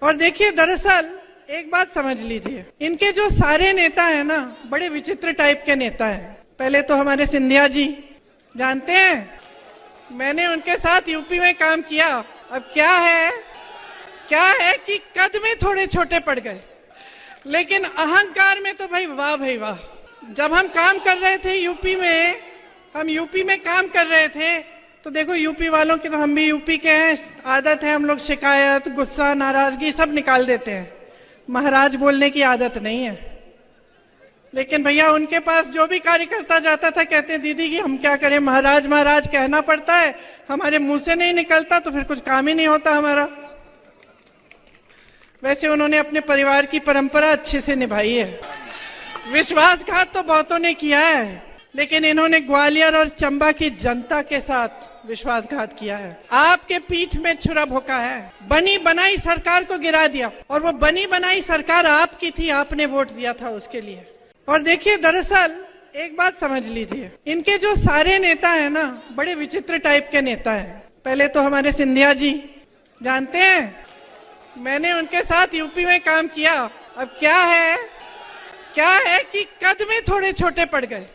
और देखिए, दरअसल एक बात समझ लीजिए, इनके जो सारे नेता हैं ना, बड़े विचित्र टाइप के नेता हैं। पहले तो हमारे सिंधिया जी, जानते हैं, मैंने उनके साथ यूपी में काम किया। अब क्या है कि कद में थोड़े छोटे पड़ गए, लेकिन अहंकार में तो भाई वाह। जब हम काम कर रहे थे यूपी में काम कर रहे थे, तो देखो यूपी वालों की, तो हम भी यूपी के हैं, आदत है हम लोग शिकायत, गुस्सा, नाराजगी सब निकाल देते हैं। महाराज बोलने की आदत नहीं है। लेकिन भैया उनके पास जो भी कार्यकर्ता जाता था, कहते हैं दीदी कि हम क्या करें, महाराज महाराज कहना पड़ता है, हमारे मुंह से नहीं निकलता तो फिर कुछ काम ही नहीं होता हमारा। वैसे उन्होंने अपने परिवार की परंपरा अच्छे से निभाई है। विश्वासघात तो बहुतों ने किया है, लेकिन इन्होंने ग्वालियर और चंबा की जनता के साथ विश्वासघात किया है। आपके पीठ में छुरा भोंका है, बनी बनाई सरकार को गिरा दिया, और वो बनी बनाई सरकार आपकी थी, आपने वोट दिया था उसके लिए। और देखिए, दरअसल एक बात समझ लीजिए, इनके जो सारे नेता हैं ना, बड़े विचित्र टाइप के नेता हैं। पहले तो हमारे सिंधिया जी, जानते हैं, मैंने उनके साथ यूपी में काम किया। अब क्या है कि कद में थोड़े छोटे पड़ गए,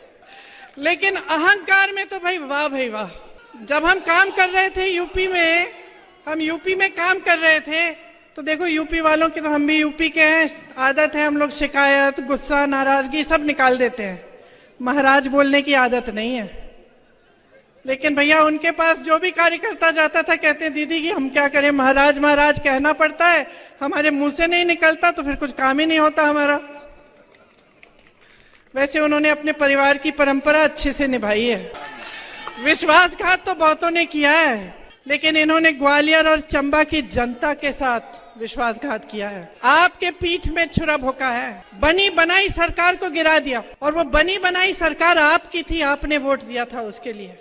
लेकिन अहंकार में तो भाई वाह। जब हम काम कर रहे थे यूपी में काम कर रहे थे, तो देखो यूपी वालों की, तो हम भी यूपी के हैं, आदत है हम लोग शिकायत, गुस्सा, नाराजगी सब निकाल देते हैं। महाराज बोलने की आदत नहीं है। लेकिन भैया उनके पास जो भी कार्यकर्ता जाता था, कहते हैं दीदी कि हम क्या करें, महाराज महाराज कहना पड़ता है, हमारे मुंह से नहीं निकलता तो फिर कुछ काम ही नहीं होता हमारा। वैसे उन्होंने अपने परिवार की परंपरा अच्छे से निभाई है। विश्वासघात तो बहुतों ने किया है, लेकिन इन्होंने ग्वालियर और चंबा की जनता के साथ विश्वासघात किया है। आपके पीठ में छुरा भोंका है, बनी बनाई सरकार को गिरा दिया, और वो बनी बनाई सरकार आपकी थी, आपने वोट दिया था उसके लिए।